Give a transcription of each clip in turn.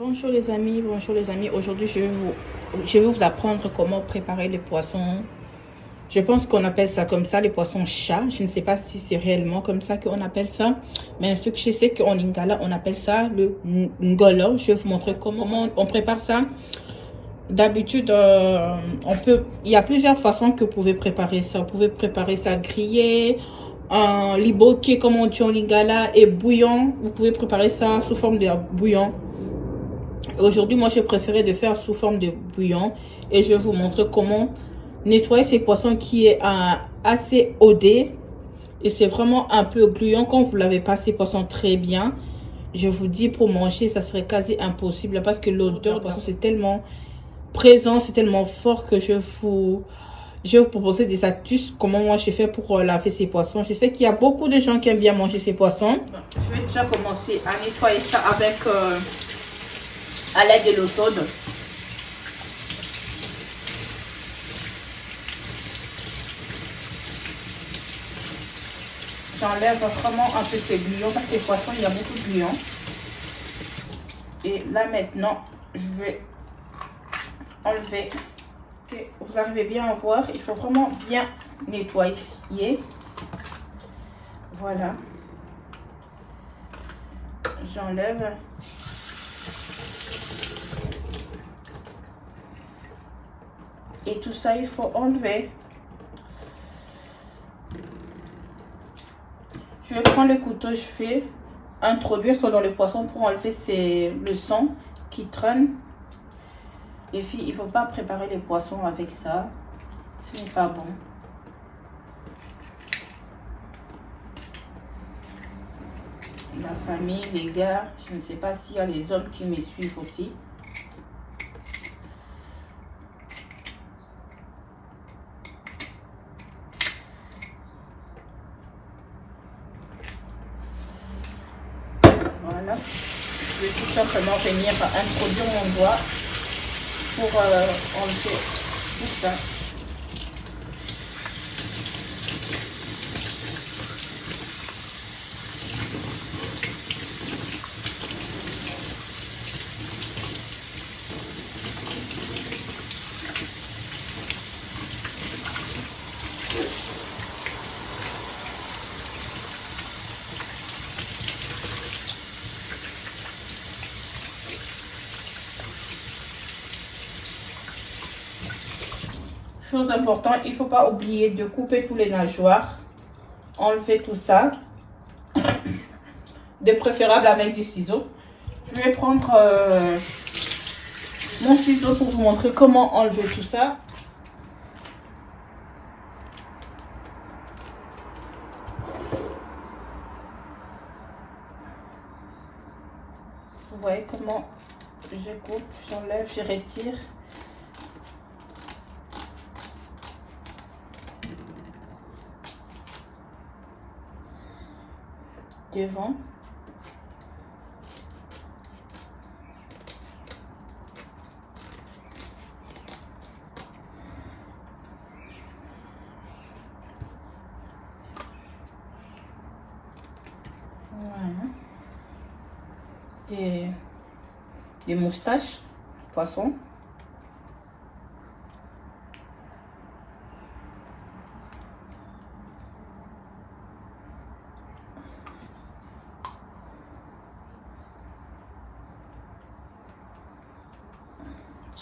Bonjour les amis, bonjour les amis. Aujourd'hui, je vais vous apprendre comment préparer les poissons. Je pense qu'on appelle ça comme ça, les poissons chat. Je ne sais pas si c'est réellement comme ça qu'on appelle ça. Mais ce que je sais qu'en Lingala, on appelle ça le ngolo. Je vais vous montrer comment on prépare ça. D'habitude, il y a plusieurs façons que vous pouvez préparer ça. Vous pouvez préparer ça grillé, en liboké comme on dit en Lingala, et bouillon. Vous pouvez préparer ça sous forme de bouillon. Aujourd'hui, moi, j'ai préféré de faire sous forme de bouillon. Et je vais vous montrer comment nettoyer ces poissons qui est assez odé. Et c'est vraiment un peu gluant. Quand vous lavez pas ces poissons très bien, je vous dis, pour manger, ça serait quasi impossible. Parce que l'odeur du poisson, c'est tellement présent, c'est tellement fort que je vais vous proposer des astuces. Comment moi, j'ai fait pour laver ces poissons. Je sais qu'il y a beaucoup de gens qui aiment bien manger ces poissons. Je vais déjà commencer à nettoyer ça avec... à l'aide de l'eau chaude. J'enlève vraiment un peu ces gluants parce que les poissons, il y a beaucoup de gluants. Et là maintenant, je vais enlever. Okay. Vous arrivez bien à voir, il faut vraiment bien nettoyer. Voilà. J'enlève. Et tout ça, il faut enlever. Je vais prendre le couteau, je vais introduire ça dans le poisson pour enlever le sang qui traîne. Les filles, il ne faut pas préparer les poissons avec ça. Ce n'est pas bon. La famille, les gars, je ne sais pas s'il y a les hommes qui me suivent aussi. Voilà, je vais tout simplement venir introduire mon doigt pour enlever tout ça. Chose importante, il ne faut pas oublier de couper tous les nageoires. Enlever tout ça. De préférable avec du ciseau. Je vais prendre mon ciseau pour vous montrer comment enlever tout ça. Vous voyez comment je coupe, j'enlève, je retire. Devant. Voilà. Des moustaches, poisson.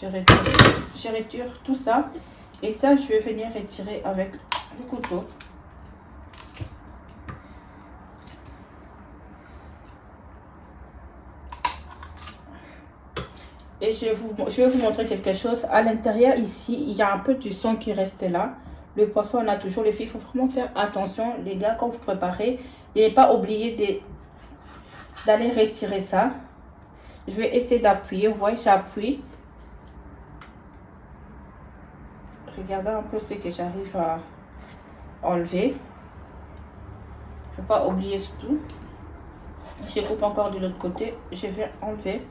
Je retire tout ça et ça je vais venir retirer avec le couteau. Et je vais vous montrer quelque chose. À l'intérieur ici, il y a un peu du sang qui reste là. Le poisson, on a toujours les filles. Il faut vraiment faire attention les gars quand vous préparez. Et ne pas oublier d'aller retirer ça. Je vais essayer d'appuyer. Vous voyez, j'appuie. Regardez un peu ce que j'arrive à enlever. Il ne faut pas oublier tout. Je coupe encore de l'autre côté. Je vais enlever.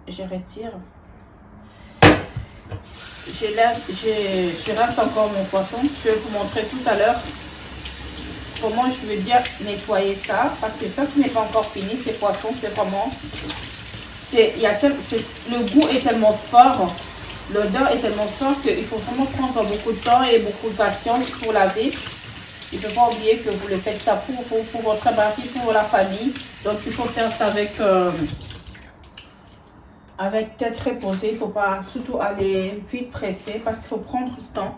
Je retire. Je rase encore mon poisson. Je vais vous montrer tout à l'heure comment je vais bien nettoyer ça. Parce que ça, ce n'est pas encore fini. Ces poissons, c'est vraiment le goût est tellement fort, l'odeur est tellement forte qu'il faut vraiment prendre beaucoup de temps et beaucoup de patience pour laver. Il ne faut pas oublier que vous le faites ça pour votre mari, pour la famille. Donc il faut faire ça avec tête reposée. Il ne faut pas surtout aller vite presser parce qu'il faut prendre du temps.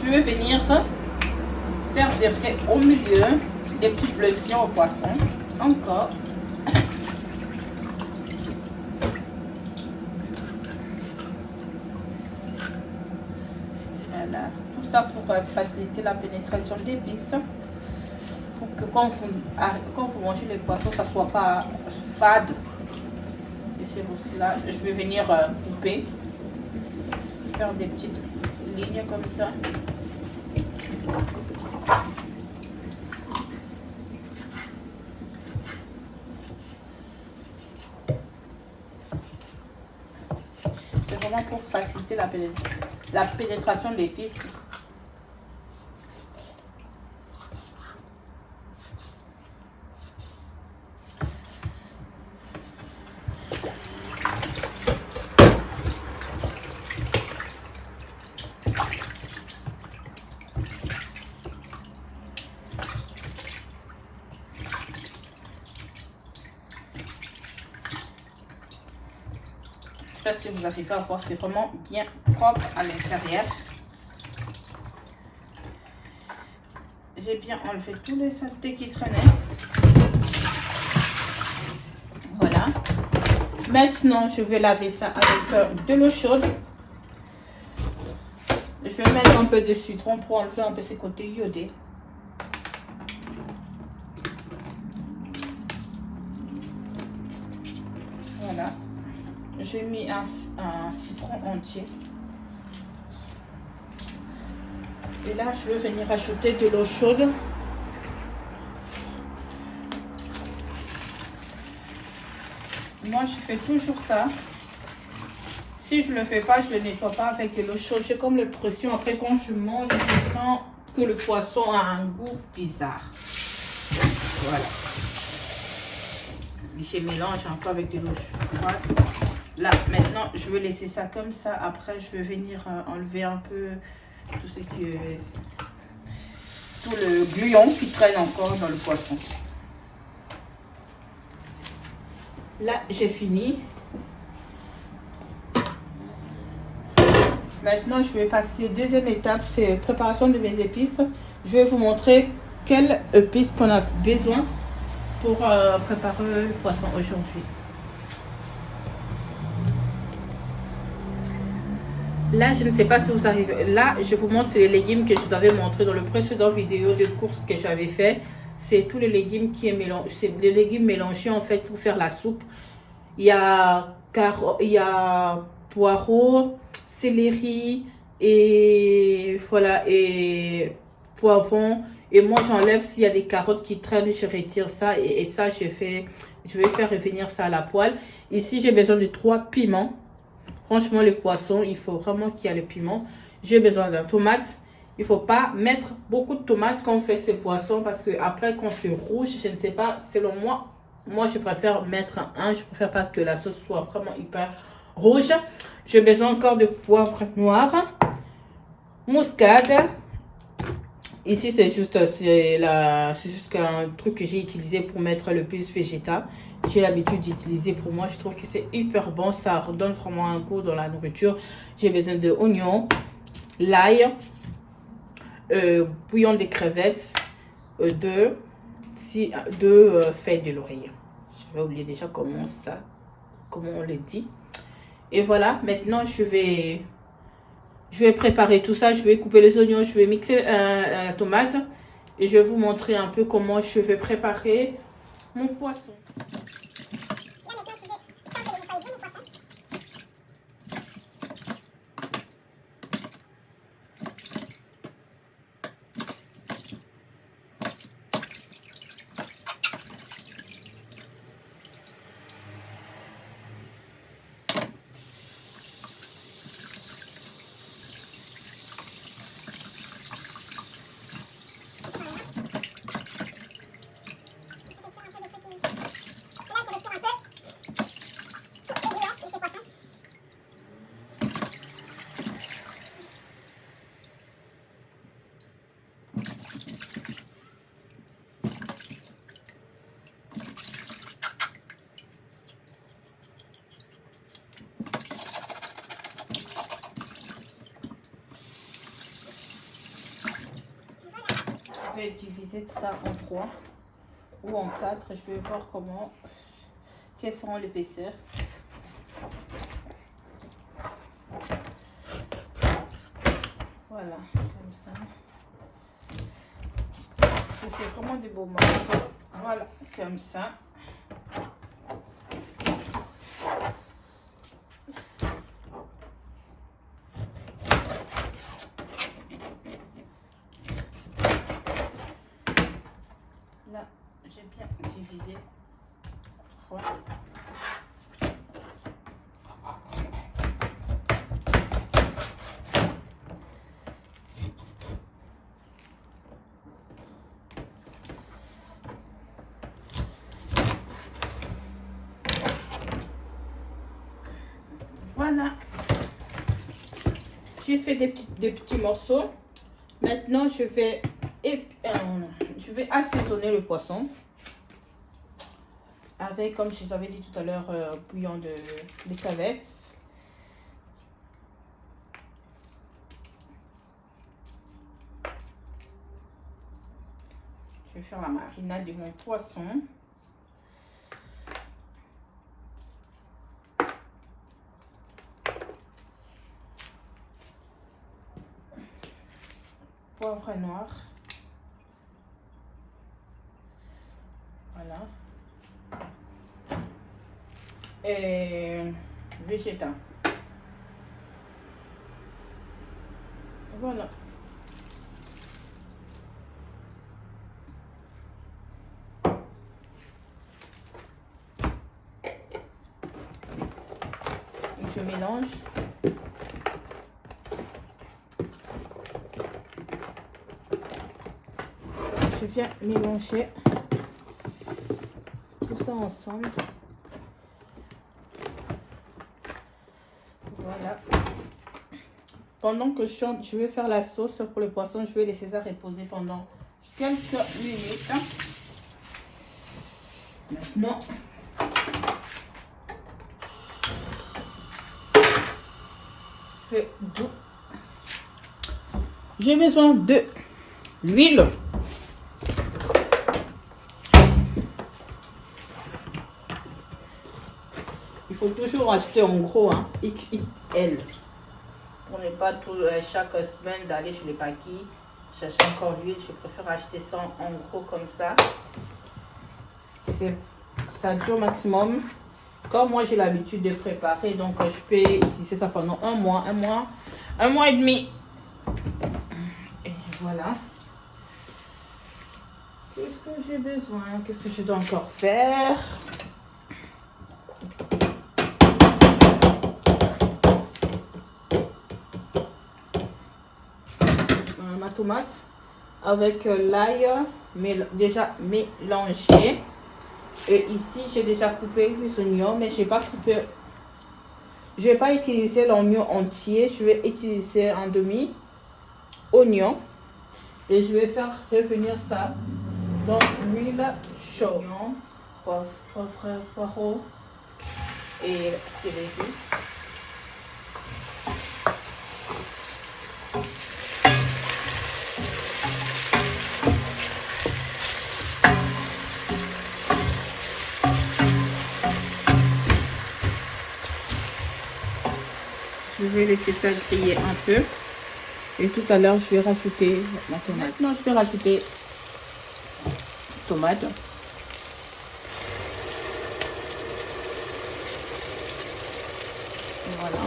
Je vais venir faire des traits au milieu, des petites blessures au poisson. Encore. Voilà. Tout ça pour faciliter la pénétration des épices. Pour que quand vous mangez les poissons, ça ne soit pas fade. Et c'est aussi là, je vais venir couper. Faire des petites lignes comme ça. C'est vraiment pour faciliter la pénétration de l'épice. Si vous arrivez à voir, c'est vraiment bien propre à l'intérieur. J'ai bien enlevé tous les saletés qui traînaient. Voilà. Maintenant, je vais laver ça avec de l'eau chaude. Je vais mettre un peu de citron pour enlever un peu ses côtés iodés. Voilà. J'ai mis un citron entier. Et là, je vais venir ajouter de l'eau chaude. Moi, je fais toujours ça. Si je ne le fais pas, je ne le nettoie pas avec de l'eau chaude. J'ai comme l'impression, après, quand je mange, je sens que le poisson a un goût bizarre. Voilà. Je mélange un peu avec de l'eau chaude. Là, maintenant, je vais laisser ça comme ça. Après, je vais venir enlever un peu tout le gluon qui traîne encore dans le poisson. Là, j'ai fini. Maintenant, je vais passer deuxième étape, c'est préparation de mes épices. Je vais vous montrer quelles épices qu'on a besoin pour préparer le poisson aujourd'hui. Là, je ne sais pas si vous arrivez. Là, je vous montre les légumes que je vous avais montré dans le précédent vidéo de course que j'avais fait. C'est tous les légumes qui est mélangé. C'est les légumes mélangés en fait pour faire la soupe. Il y a poireaux, céleri et voilà et poivron. Et moi, j'enlève s'il y a des carottes qui traînent, je retire ça et ça je vais faire revenir ça à la poêle. Ici, j'ai besoin de 3 piments. Franchement, les poissons, il faut vraiment qu'il y ait le piment. J'ai besoin d'un tomate. Il ne faut pas mettre beaucoup de tomates quand on fait ces poissons parce que après quand c'est rouge, je ne sais pas, selon moi, je préfère mettre un. Je préfère pas que la sauce soit vraiment hyper rouge. J'ai besoin encore de poivre noir, muscade. Ici, c'est juste un truc que j'ai utilisé pour mettre le plus végétal. J'ai l'habitude d'utiliser pour moi. Je trouve que c'est hyper bon. Ça redonne vraiment un goût dans la nourriture. J'ai besoin de oignons, l'ail, bouillon de crevettes, deux feuilles de laurier. Je vais oublier déjà comment on le dit. Et voilà, maintenant je vais préparer tout ça. Je vais couper les oignons, je vais mixer la tomate et je vais vous montrer un peu comment je vais préparer mon poisson. vais diviser ça en 3 ou en 4. Je vais voir comment, quelles seront l'épaisseur. Voilà, comme ça. Je fais comment des beaux morceaux. Voilà, comme ça. Là, j'ai bien divisé 3. Voilà, j'ai fait des petits morceaux. Maintenant, je vais assaisonner le poisson avec, comme je vous avais dit tout à l'heure, bouillon de cavettes. Je vais faire la marinade de mon poisson. Poivre noir. Voilà. Et végétal. Voilà. Je mélange. Je viens mélanger tout ça ensemble. Voilà. Pendant que je vais faire la sauce pour le poisson, je vais laisser ça reposer pendant quelques minutes. Maintenant, feu doux. J'ai besoin de l'huile. Il faut toujours acheter en gros, hein, XXL. Pour ne pas chaque semaine d'aller chez les paquis chercher encore l'huile. Je préfère acheter ça en gros comme ça. Ça dure maximum. Comme moi j'ai l'habitude de préparer, donc je peux utiliser ça pendant un mois et demi. Et voilà. Qu'est-ce que j'ai besoin? Qu'est-ce que je dois encore faire? Ma tomate avec l'ail déjà mélangé. Et ici j'ai déjà coupé les oignons, mais je vais pas utiliser l'oignon entier, je vais utiliser un demi oignon et je vais faire revenir ça dans l'huile chaude, poivre et céleri. Je vais laisser ça griller un peu. Et tout à l'heure, je vais rajouter la tomate. Maintenant, je vais rajouter tomate. Voilà.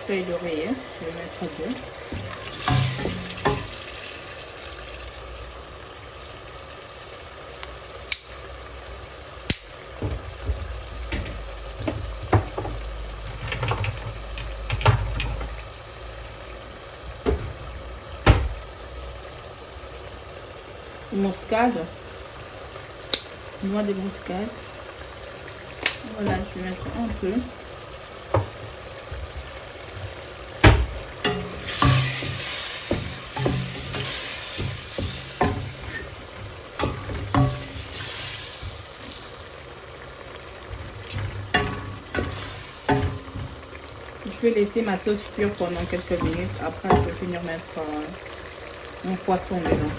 Feuille d'oreiller, je vais mettre deux. Muscade, noix de muscade. Voilà, je vais mettre un peu. vais laisser ma sauce cuire pendant quelques minutes. Après, je vais venir mettre mon poisson dedans.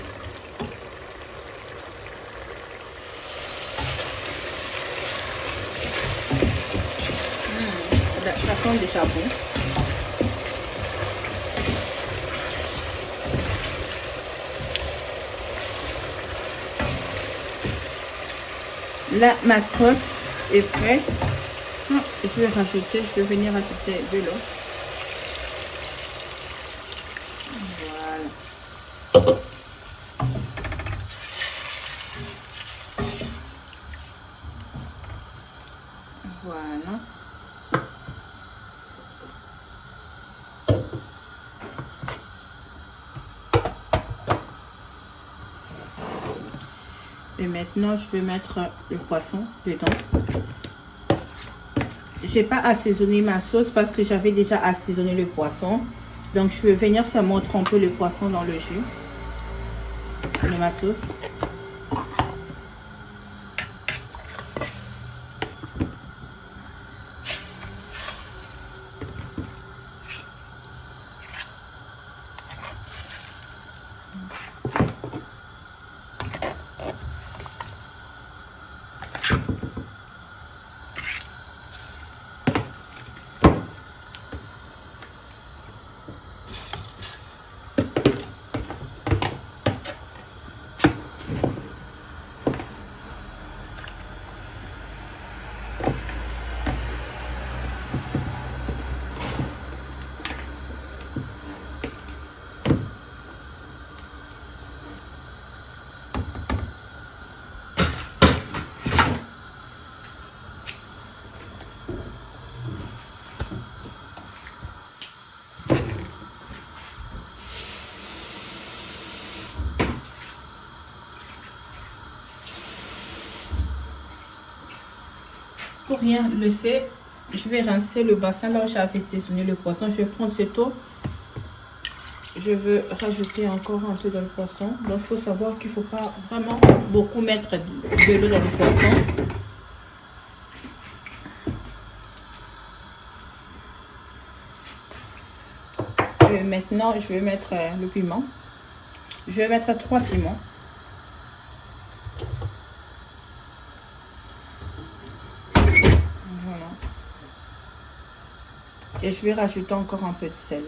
Ça sent déjà bon. Là, ma sauce est prête. Je vais rajouter, je vais venir rajouter de l'eau. Voilà. Voilà. Et maintenant, je vais mettre le poisson dedans. J'ai pas assaisonné ma sauce parce que j'avais déjà assaisonné le poisson. Donc, je vais venir seulement tremper le poisson dans le jus de ma sauce. Pour rien laisser, je vais rincer le bassin là où j'avais assaisonné le poisson. Je vais prendre cette eau. Je veux rajouter encore un peu dans le poisson. Donc, il faut savoir qu'il ne faut pas vraiment beaucoup mettre de l'eau dans le poisson. Et maintenant, je vais mettre le piment. Je vais mettre 3 piments. Voilà. Et je vais rajouter encore un peu de sel.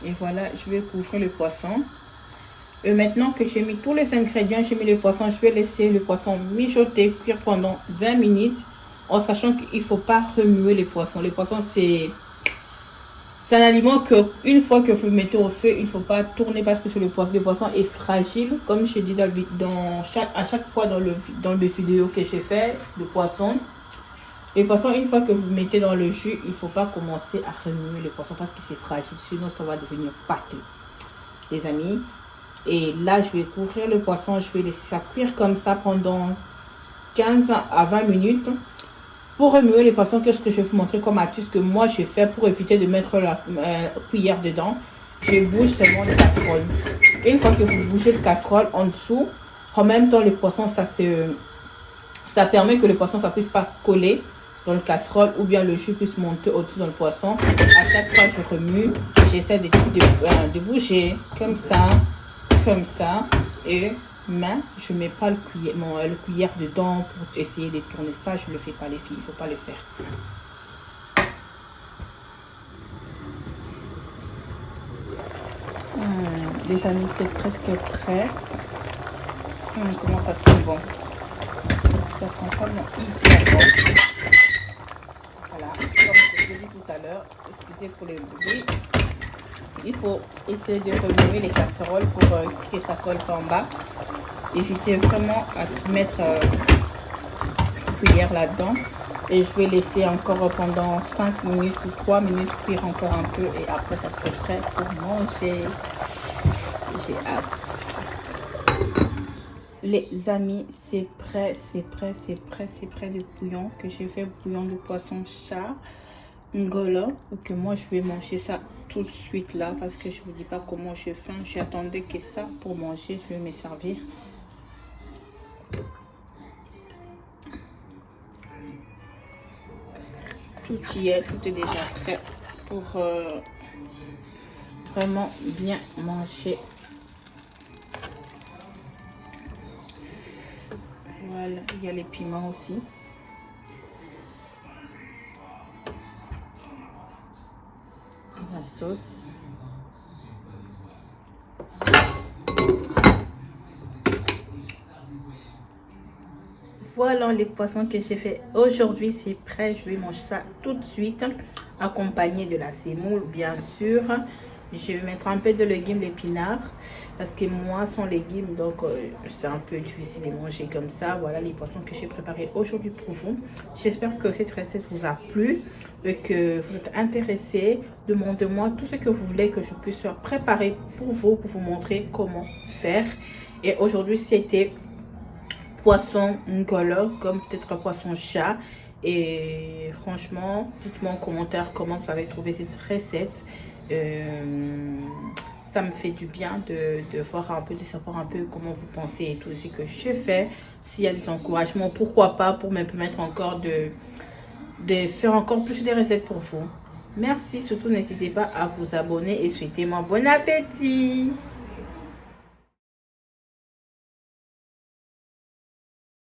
Et voilà, je vais couvrir le poisson. Et maintenant que j'ai mis tous les ingrédients, j'ai mis le poisson, je vais laisser le poisson mijoter, cuire pendant 20 minutes. En sachant qu'il ne faut pas remuer les poissons. Les poissons, c'est un aliment que une fois que vous le mettez au feu, il ne faut pas tourner parce que le poisson est fragile. Comme je dis à chaque fois dans le vidéo que j'ai fait, le poisson. Les poissons, une fois que vous mettez dans le jus, il ne faut pas commencer à remuer le poisson parce que c'est fragile. Sinon, ça va devenir pâteux, les amis. Et là, je vais couvrir le poisson. Je vais laisser ça cuire comme ça pendant 15 à 20 minutes. Pour remuer les poissons, qu'est-ce que je vais vous montrer comme astuce que moi, je fais pour éviter de mettre la cuillère dedans. Je bouge seulement le casserole. Et une fois que vous bougez le casserole en dessous, en même temps, les poissons, ça permet que le poisson ne puisse pas coller dans le casserole ou bien le jus puisse monter au-dessus dans le poisson. À chaque fois que je remue, j'essaie de bouger comme ça. Et mais je ne mets pas le cuillère dedans pour essayer de tourner ça. Je ne le fais pas, les filles. Il ne faut pas le faire. Les amis, c'est presque prêt. Comment ça sent bon. Ça sent vraiment hyper bon. Voilà, comme je l'ai dit tout à l'heure, excusez pour les bruits. Il faut essayer de remuer les casseroles pour que ça colle pas en bas. Évitez vraiment à mettre une cuillère là-dedans. Et je vais laisser encore pendant 5 minutes ou 3 minutes cuire encore un peu. Et après, ça serait prêt pour manger. J'ai hâte. Les amis, c'est prêt le bouillon que j'ai fait, bouillon de poisson chat. ngolo. Ok, moi je vais manger ça tout de suite là parce que je vous dis pas comment j'ai faim. J'attendais que ça pour manger. Je vais me servir. Tout y est, tout est déjà prêt pour vraiment bien manger. Voilà, il y a les piments aussi. La sauce. Voilà les poissons que j'ai fait aujourd'hui, c'est prêt. Je vais manger ça tout de suite, accompagné de la semoule, bien sûr. Je vais mettre un peu de légumes d'épinards parce que moi, sans légumes, donc c'est un peu difficile de manger comme ça. Voilà les poissons que j'ai préparés aujourd'hui pour vous. J'espère que cette recette vous a plu et que vous êtes intéressés. Demandez-moi tout ce que vous voulez que je puisse préparer pour vous montrer comment faire. Et aujourd'hui, c'était poisson ngolo, comme peut-être poisson chat. Et franchement, dites-moi en commentaire comment vous avez trouvé cette recette. Ça me fait du bien de voir un peu, de savoir un peu comment vous pensez et tout ce que je fais. S'il y a des encouragements, pourquoi pas, pour me permettre encore de faire encore plus de recettes pour vous. Merci, surtout n'hésitez pas à vous abonner et souhaitez-moi bon appétit.